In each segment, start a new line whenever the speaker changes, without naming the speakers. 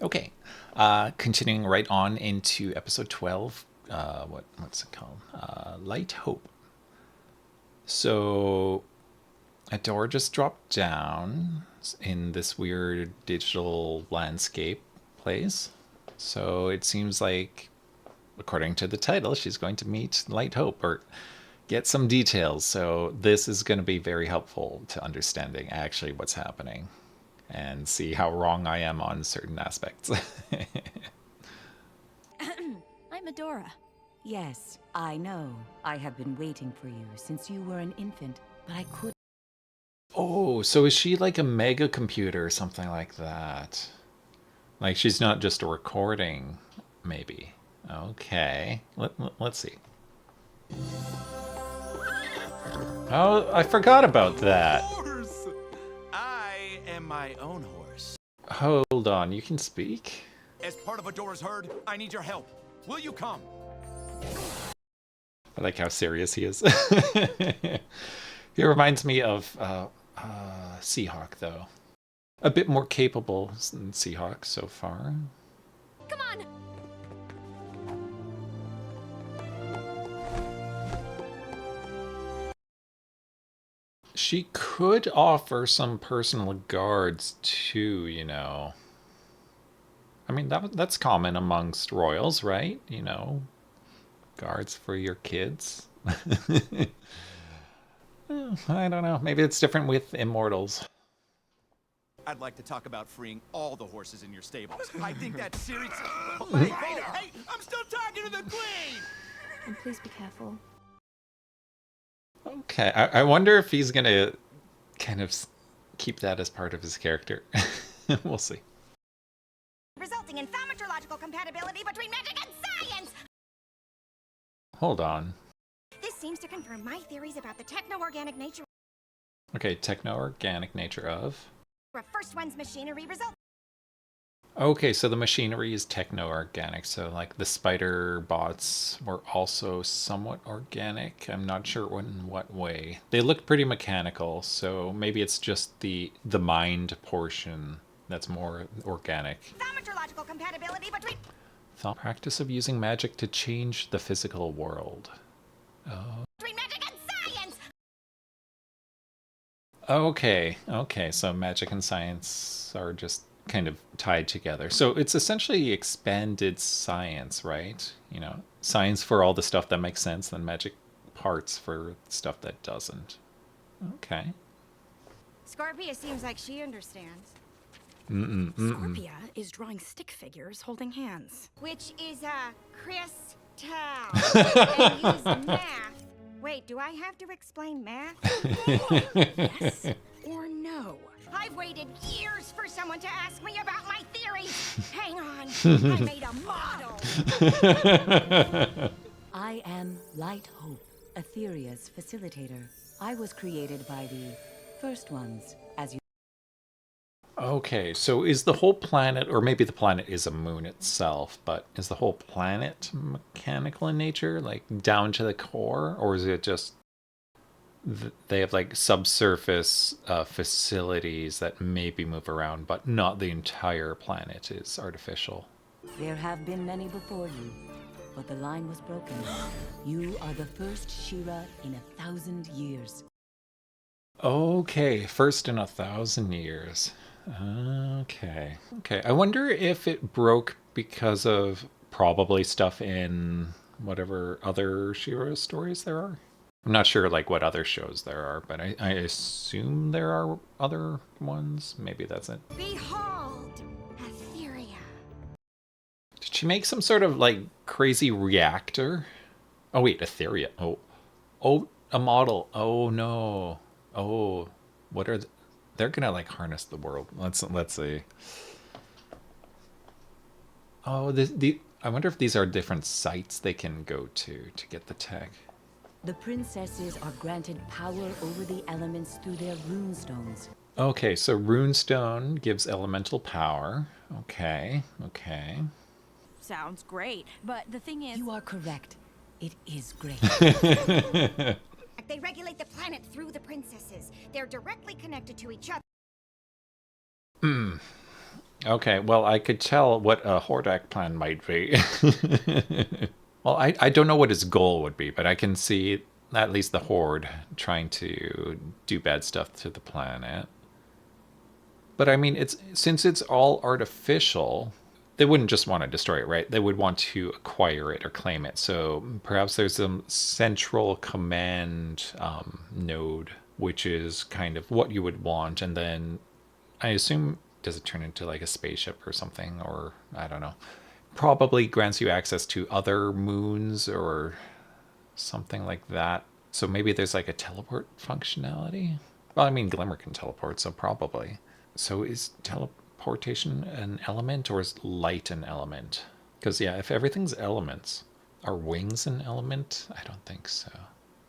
Okay, continuing right on into episode 12. What's it called? Light Hope. So a door just dropped down in this weird digital landscape place. So it seems like, according to the title, she's going to meet Light Hope or get some details. So this is going to be very helpful to understanding actually what's happening and see how wrong I am on certain aspects.
I'm Medora.
Yes, I know. I have been waiting for you since you were an infant, but I couldn't.
Oh, so is she like a mega computer or something like that? Like she's not just a recording, maybe. Okay, let's see. Oh, I forgot about that.
Horse! I am my own horse.
Hold on, you can speak?
As part of Adora's herd, I need your help. Will you come?
I like how serious he is. He reminds me of Seahawk, though. A bit more capable than Seahawk so far.
Come on!
She could offer some personal guards too, you know. I mean, that's common amongst royals, right? You know, guards for your kids. I don't know. Maybe it's different with immortals.
I'd like to talk about freeing all the horses in your stables. I think that's serious. Hey, I'm still talking to the queen!
And please be careful.
Okay, I wonder if he's gonna kind of keep that as part of his character. We'll see.
Resulting in thaumaturgical compatibility between magic and science!
Hold on.
This seems to confirm my theories about the techno-organic nature
Okay, techno-organic nature of.
of First One's machinery result.
Okay, so the machinery is techno-organic, so like the spider bots were also somewhat organic. I'm not sure in what way. They look pretty mechanical, so maybe it's just the mind portion that's more organic.
Thaumaturgical compatibility between...
Thought practice of using magic to change the physical world. Oh.
Between magic and science!
Okay, so magic and science are just kind of tied together. So it's essentially expanded science, right? You know, science for all the stuff that makes sense, then magic parts for stuff that doesn't. Okay.
Scorpia seems like she understands.
Scorpia is drawing stick figures holding hands.
Which is a crystal. And use math. Wait, do I have to explain math?
Yes or no?
I've waited years for someone to ask me about my theories. Hang on, I made a model.
I am Light Hope, Etheria's facilitator. I was created by the First Ones, as you...
Okay, so is the whole planet, or maybe the planet is a moon itself, but is the whole planet mechanical in nature, like down to the core, or is it just they have like subsurface facilities that maybe move around, but not the entire planet is artificial?
There have been many before you, but the line was broken. You are the first Shira in 1,000 years.
Okay, first in 1,000 years. Okay. I wonder if it broke because of probably stuff in whatever other She-Ra stories there are. I'm not sure like what other shows there are, but I assume there are other ones. Maybe that's it.
Behold, Etheria.
Did she make some sort of like crazy reactor? Oh wait, Etheria. Oh, a model. Oh no. Oh, what are they're gonna like harness the world. Let's see. Oh, I wonder if these are different sites they can go to get the tech.
The princesses are granted power over the elements through their runestones.
Okay, so runestone gives elemental power. Okay.
Sounds great, but the thing is...
You are correct. It is great.
They regulate the planet through the princesses. They're directly connected to each other.
Okay, well, I could tell what a Hordak plan might be. Well, I don't know what his goal would be, but I can see at least the Horde trying to do bad stuff to the planet. But I mean, since it's all artificial, they wouldn't just want to destroy it, right? They would want to acquire it or claim it. So perhaps there's some central command node, which is kind of what you would want. And then I assume, does it turn into like a spaceship or something? Or I don't know. Probably grants you access to other moons or something like that. So maybe there's like a teleport functionality. Well, I mean, Glimmer can teleport, so probably. So is teleportation an element or is light an element? Because yeah, if everything's elements, are wings an element? I don't think so.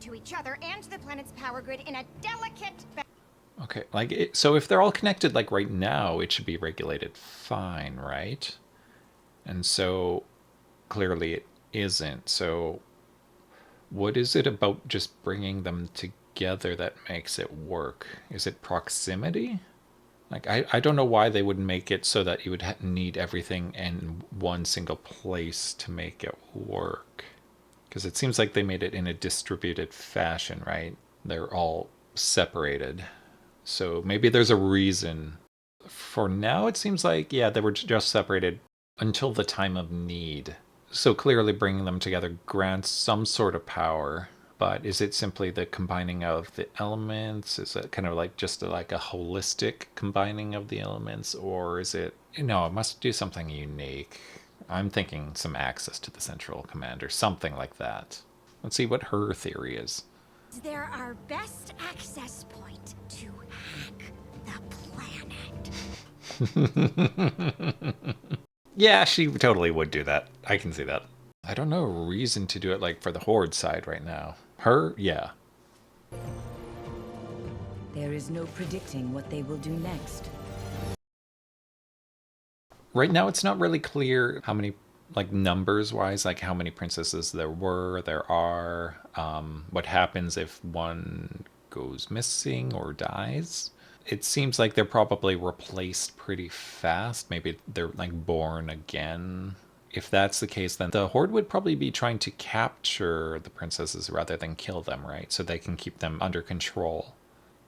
To each other and to the planet's power grid in a delicate.
Okay, so if they're all connected like right now, it should be regulated fine, right? And so clearly it isn't. So what is it about just bringing them together that makes it work? Is it proximity? Like, I don't know why they would make it so that you would need everything in one single place to make it work. Because it seems like they made it in a distributed fashion, right? They're all separated. So maybe there's a reason. For now, it seems like, yeah, they were just separated until the time of need. So clearly bringing them together grants some sort of power. But is it simply the combining of the elements? Is it kind of like just like a holistic combining of the elements? Or is it, no, it must do something unique. I'm thinking some access to the central command or something like that. Let's see what her theory is.
They're our best access point to hack the planet.
Yeah, she totally would do that. I can see that. I don't know a reason to do it like for the Horde side right now. Her, yeah.
There is no predicting what they will do next.
Right now, it's not really clear how many, like numbers-wise, like how many princesses there are, what happens if one goes missing or dies. It seems like they're probably replaced pretty fast. Maybe they're like born again. If that's the case, then the Horde would probably be trying to capture the princesses rather than kill them, right? So they can keep them under control.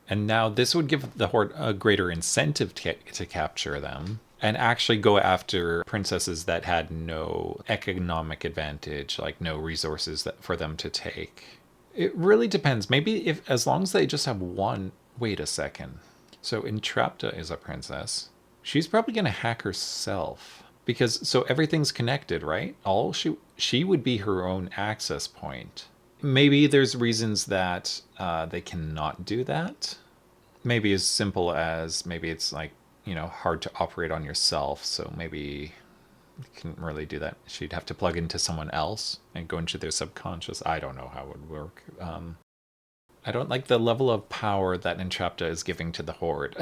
And now this would give the Horde a greater incentive to capture them and actually go after princesses that had no economic advantage, like no resources for them to take. It really depends. Maybe if, as long as they just have one. Wait a second. So Entrapta is a princess. She's probably going to hack herself. Because, so everything's connected, right? She would be her own access point. Maybe there's reasons that they cannot do that. Maybe as simple as, maybe it's like, hard to operate on yourself. So maybe you couldn't really do that. She'd have to plug into someone else and go into their subconscious. I don't know how it would work. I don't like the level of power that Entrapta is giving to the Horde.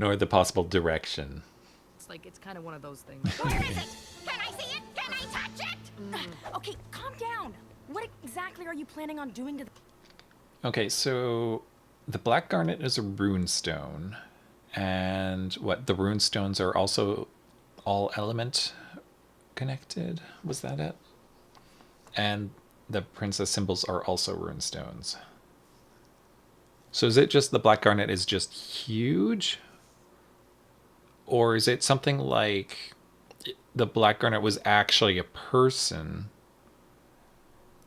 Nor the possible direction.
It's kind of one of those things.
Where is it? Can I see it? Can I touch it?
Okay, calm down. What exactly are you planning on doing to the...
Okay, so the Black Garnet is a runestone. And the runestones are also all element connected? Was that it? And the princess symbols are also runestones. So is it just the Black Garnet is just huge? Or is it something like the Black Garnet was actually a person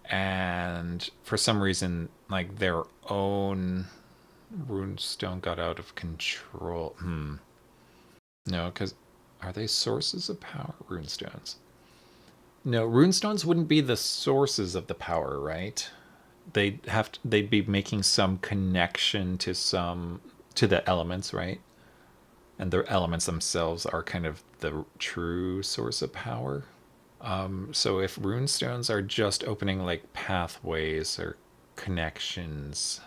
and for some reason like their own runestone got out of control? No, because are they sources of power, runestones? No, runestones wouldn't be the sources of the power, right? They'd be making some connection to the elements, right? And the elements themselves are kind of the true source of power. So if runestones are just opening like pathways or connections,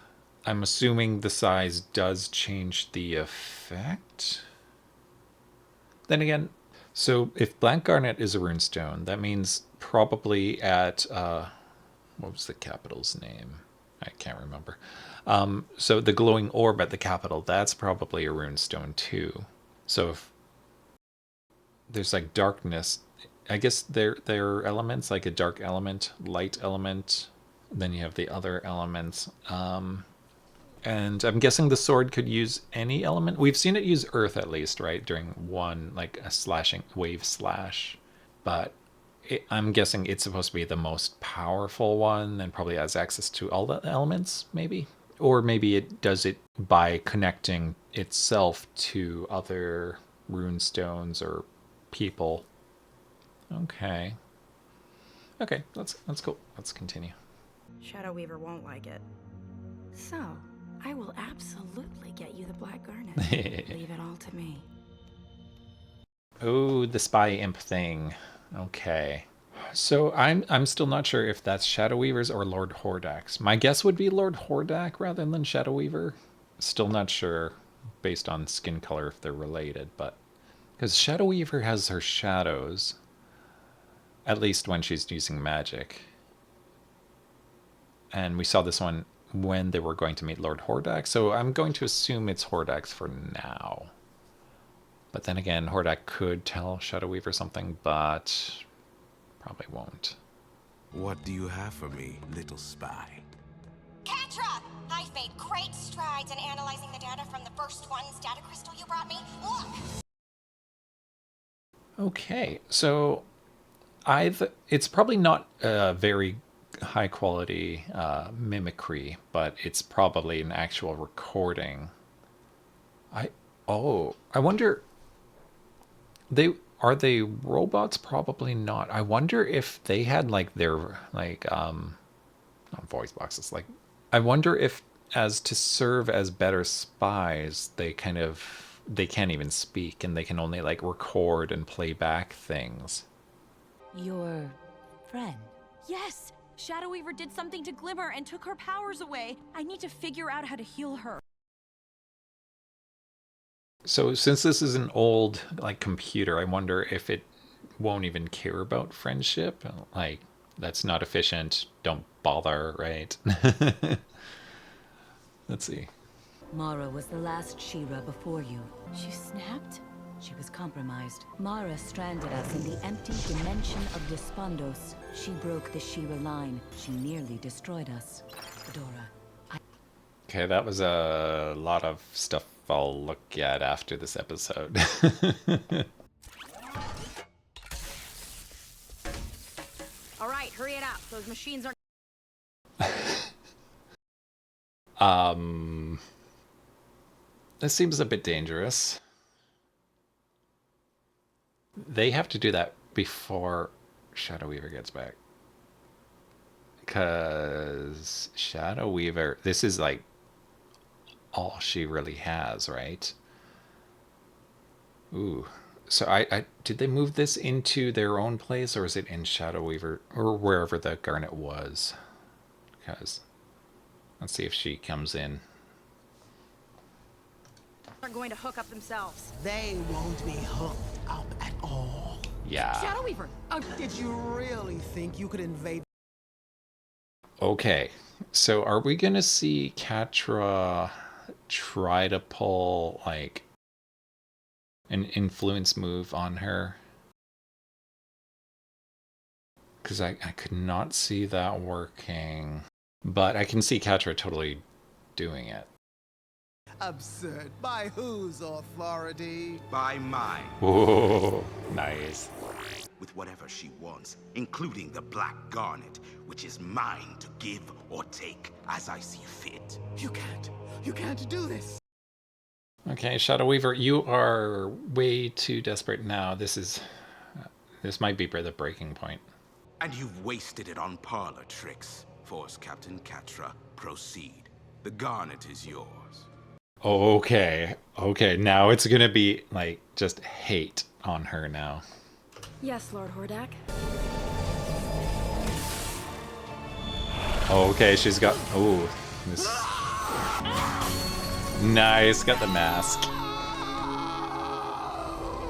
I'm assuming the size does change the effect. Then again, so if Black Garnet is a runestone, that means probably at, what was the capital's name? I can't remember. So the glowing orb at the capital, that's probably a runestone too. So if there's like darkness, I guess there are elements, like a dark element, light element, then you have the other elements. And I'm guessing the sword could use any element. We've seen it use earth at least, right? During one, like a slashing wave slash. But I'm guessing it's supposed to be the most powerful one and probably has access to all the elements, maybe? Or maybe it does it by connecting itself to other rune stones or people. Okay. Okay, that's cool. Let's continue.
Shadow Weaver won't like it. So, I will absolutely get you the black garnet. Leave it all to me.
Oh, the spy imp thing. Okay. So I'm still not sure if that's Shadow Weavers or Lord Hordak's. My guess would be Lord Hordak rather than Shadow Weaver. Still not sure based on skin color if they're related, but because Shadow Weaver has her shadows, at least when she's using magic. And we saw this one when they were going to meet Lord Hordak, so I'm going to assume it's Hordak's for now. But then again, Hordak could tell Shadow Weaver something, but probably won't.
What do you have for me, little spy?
Catra! I've made great strides in analyzing the data from the first one's data crystal you brought me. Look!
Okay, so it's probably not a very high quality mimicry, but it's probably an actual recording. I wonder, are they robots? Probably not. I wonder if they had like their like not voice boxes. Like I wonder if as to serve as better spies, they can't even speak and they can only like record and play back things.
Your friend.
Yes! Shadow Weaver did something to Glimmer and took her powers away. I need to figure out how to heal her.
So since this is an old like computer, I wonder if it won't even care about friendship. Like that's not efficient. Don't bother, right? Let's see.
Mara was the last She-Ra before you. She snapped? She was compromised. Mara stranded us in the empty dimension of Despondos. She broke the She-Ra line. She nearly destroyed us. Fedora,
Okay, that was a lot of stuff I'll look at after this episode.
All right, hurry it up. Those machines are.
This seems a bit dangerous. They have to do that before Shadow Weaver gets back. Because Shadow Weaver, this is like all she really has, right? Ooh. So I did they move this into their own place, or is it in Shadow Weaver or wherever the garnet was? Because let's see if she comes in.
Are going to hook up themselves.
They won't be hooked up at all.
Yeah.
Shadow Weaver. Oh,
Did you really think you could invade?
Okay. So are we gonna see Catra try to pull like an influence move on her? Because I could not see that working. But I can see Catra totally doing it.
Absurd. By whose authority?
By mine.
Whoa, nice.
With whatever she wants, including the Black Garnet, which is mine to give or take as I see fit.
You can't do this.
Okay, Shadow Weaver, you are way too desperate now. This might be the breaking point.
And you've wasted it on parlor tricks. Force Captain Catra, proceed. The Garnet is yours.
Okay, now it's gonna be like just hate on her now.
Yes, Lord Hordak.
Okay, she's got, oh, this. Nice, got the mask.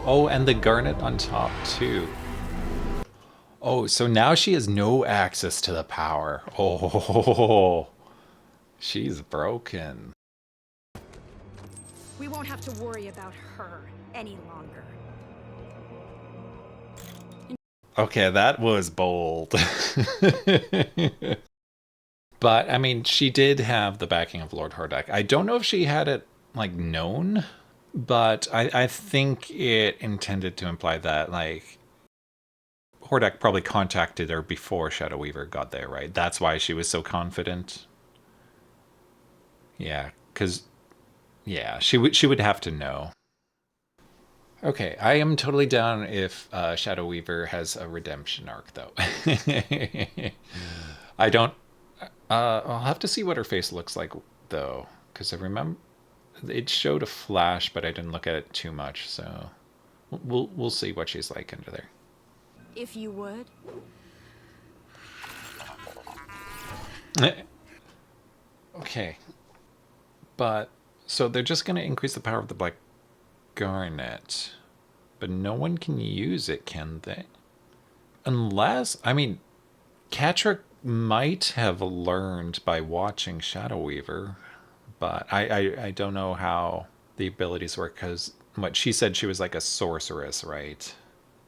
Oh, and the garnet on top too. Oh, so now she has no access to the power. Oh, She's broken.
We won't have to worry about her any longer.
Okay, that was bold. But, I mean, she did have the backing of Lord Hordak. I don't know if she had it, like, known, but I think it intended to imply that, like, Hordak probably contacted her before Shadow Weaver got there, right? That's why she was so confident. Yeah, because, yeah, she would have to know. Okay, I am totally down if Shadow Weaver has a redemption arc, though. I don't... I'll have to see what her face looks like, though, because I remember it showed a flash, but I didn't look at it too much, so we'll see what she's like under there.
If you would.
Okay, but so they're just going to increase the power of the Black Garnet, but no one can use it, can they? Unless, I mean, Catra might have learned by watching Shadow Weaver, but I don't know how the abilities work, because what she said, she was like a sorceress, right?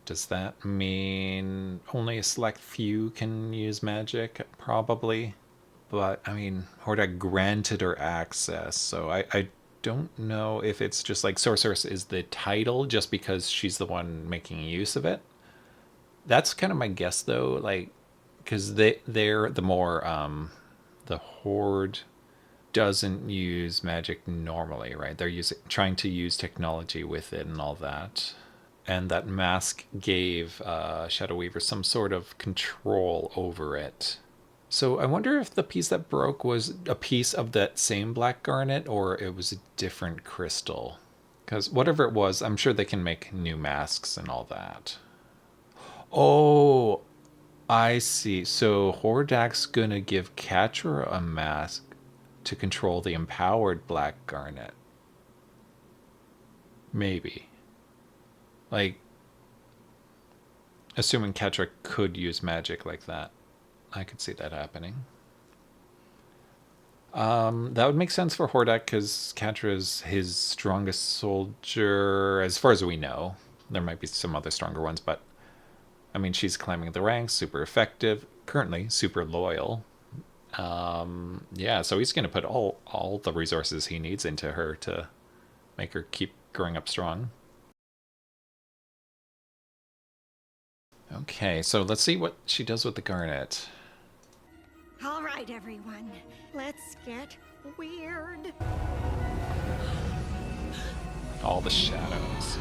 Does that mean only a select few can use magic? Probably. But, I mean, Hordak granted her access, so I don't know if it's just like sorceress is the title just because she's the one making use of it. That's kind of my guess, though, like, because they're the more, the Horde doesn't use magic normally, right? They're trying to use technology with it and all that. And that mask gave Shadow Weaver some sort of control over it. So I wonder if the piece that broke was a piece of that same Black Garnet or it was a different crystal. Because whatever it was, I'm sure they can make new masks and all that. Oh, I see. So Hordak's gonna give Catra a mask to control the empowered Black Garnet. Maybe. Like, assuming Catra could use magic like that. I could see that happening. That would make sense for Hordak because Catra is his strongest soldier, as far as we know. There might be some other stronger ones, but I mean, she's climbing the ranks, super effective, currently super loyal. Yeah, so he's going to put all the resources he needs into her to make her keep growing up strong. Okay, so let's see what she does with the Garnet.
All right, everyone. Let's get weird.
All the shadows.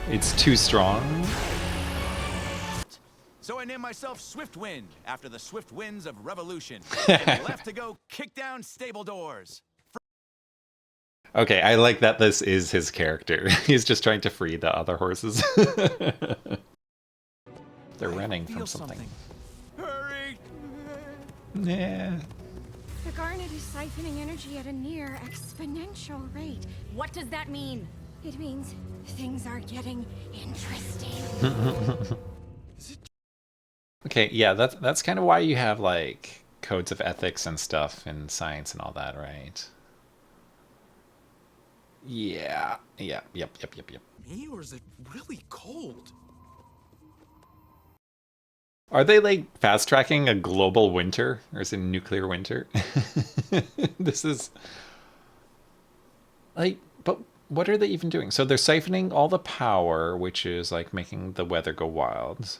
It's too strong.
So I named myself Swiftwind after the swift winds of revolution. And left to go kick down stable doors.
Okay, I like that this is his character. He's just trying to free the other horses. They're running from something.
Hurry!
Yeah.
The Garnet is siphoning energy at a near exponential rate.
What does that mean?
It means things are getting interesting.
Okay, yeah, that's kind of why you have like codes of ethics and stuff in science and all that, right? Yeah. Yep.
Me, or is it really cold?
Are they like fast tracking a global winter, or is it nuclear winter? This is like, but what are they even doing? So they're siphoning all the power, which is like making the weather go wild.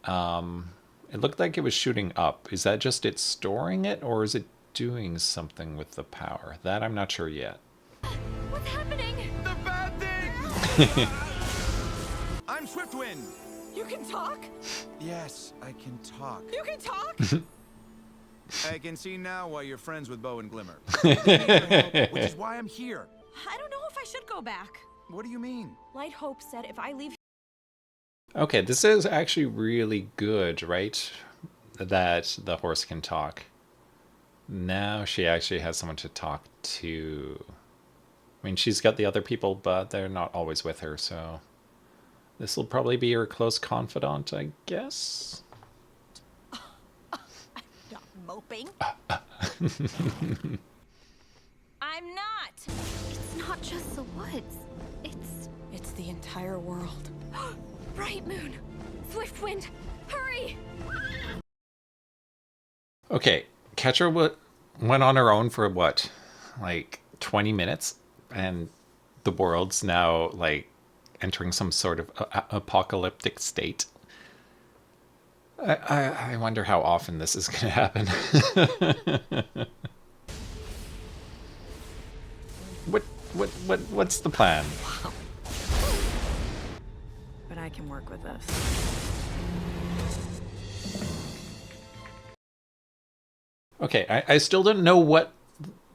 It looked like it was shooting up. Is that just it storing it, or is it doing something with the power? That I'm not sure yet.
What's happening?
The bad thing! I'm Swiftwind.
You can talk?
Yes, I can talk.
You can talk?
I can see now why you're friends with Bo and Glimmer. They need your help, which is why I'm here.
I don't know if I should go back.
What do you mean?
Light Hope said if I leave...
Okay, this is actually really good, right? That the horse can talk. Now she actually has someone to talk to. I mean, she's got the other people, but they're not always with her, so this will probably be her close confidant, I guess.
Not
moping. I'm not.
It's not just the woods. It's the entire world.
Bright moon, swift wind, hurry!
Okay, Catcher went on her own for what, like 20 minutes, and the world's now like entering some sort of apocalyptic state. I wonder how often this is going to happen. What's the plan?
But I can work with this.
Okay, I still don't know what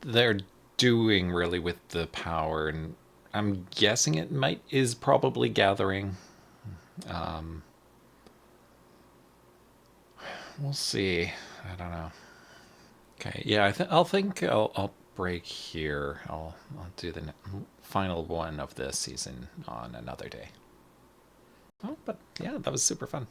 they're doing really with the power, and I'm guessing it is probably gathering. We'll see. I don't know. Okay, yeah, I'll break here. I'll do the final one of this season on another day. Oh, but yeah, that was super fun.